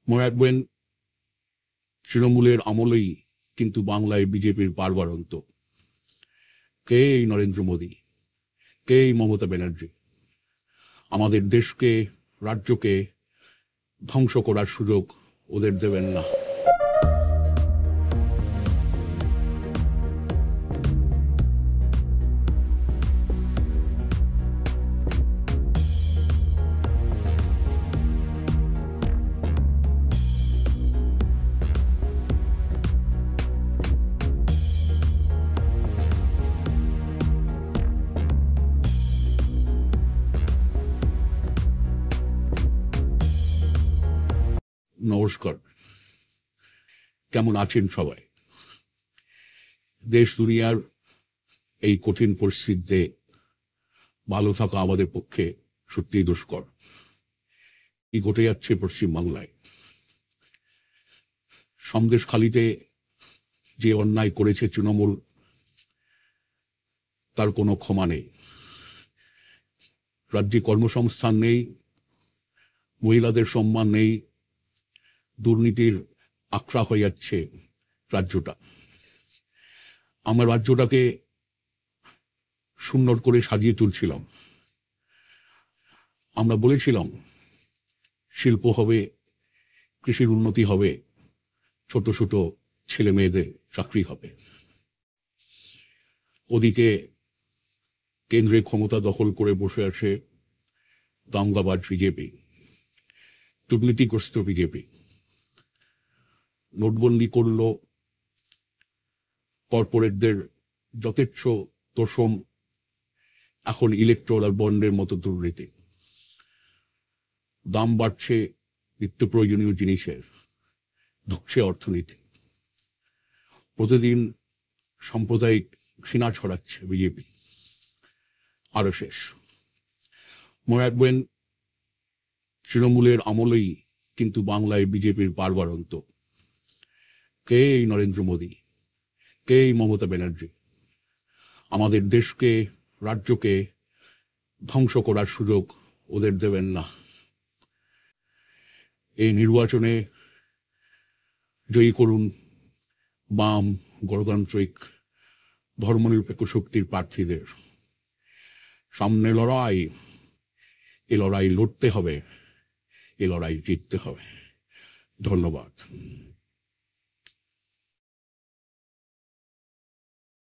মনে রাখবেন, তৃণমূলের আমলেই কিন্তু বাংলায় বিজেপির বারবারন্ত। কে এই নরেন্দ্র মোদী, কে এই মমতা ব্যানার্জি? আমাদের দেশকে, রাজ্যকে ধ্বংস করার সুযোগ ওদের দেবেন না। নমস্কার, কেমন আছেন সবাই? দেশ দুনিয়ার এই কঠিন পরিস্থিতিতে ভালো থাকা আমাদের পক্ষে সত্যিই দুষ্কর। কি ঘটে যাচ্ছে পশ্চিমবাংলায়? সন্দেশখালিতে যে অন্যায় করেছে তৃণমূল, তার কোনো ক্ষমা নেই। রাজ্যে কর্মসংস্থান নেই, মহিলাদের সম্মান নেই, দুর্নীতির আখড়া হয়ে যাচ্ছে রাজ্যটা। আমরা রাজ্যটাকে সুন্দর করে সাজিয়ে তুলছিলাম। আমরা বলেছিলাম শিল্প হবে, কৃষির উন্নতি হবে, ছোট ছোট ছেলে মেয়েদের চাকরি হবে। ওদিকে কেন্দ্রে ক্ষমতা দখল করে বসে আছে দাঙ্গাবাজ বিজেপি, দুর্নীতিগ্রস্ত বিজেপি। নোটবন্দি করল, কর্পোরেটদের যথেচ্ছ তোষণ, এখন ইলেকট্রাল বন্ডের মতো দুর্নীতি। দাম বাড়ছে নিত্য প্রয়োজনীয় জিনিসের, ধুকছে অর্থনীতি। প্রতিদিন সাম্প্রদায়িক ঘৃণা ছড়াচ্ছে বিজেপি, আরো শেষ। মনে রাখবেন, তৃণমূলের আমলেই কিন্তু বাংলায় বিজেপির বারবারন্ত। কে এই নরেন্দ্র মোদী, কে এই মমতা ব্যানার্জি? আমাদের দেশকে, রাজ্যকে ধ্বংস করার সুযোগ ওদের দেবেন না। এই নির্বাচনে জয়ী করুন বাম, গণতান্ত্রিক, ধর্মনিরপেক্ষ শক্তির প্রার্থীদের। সামনে লড়াই, এ লড়াই লড়তে হবে, এ লড়াই জিততে হবে। ধন্যবাদ।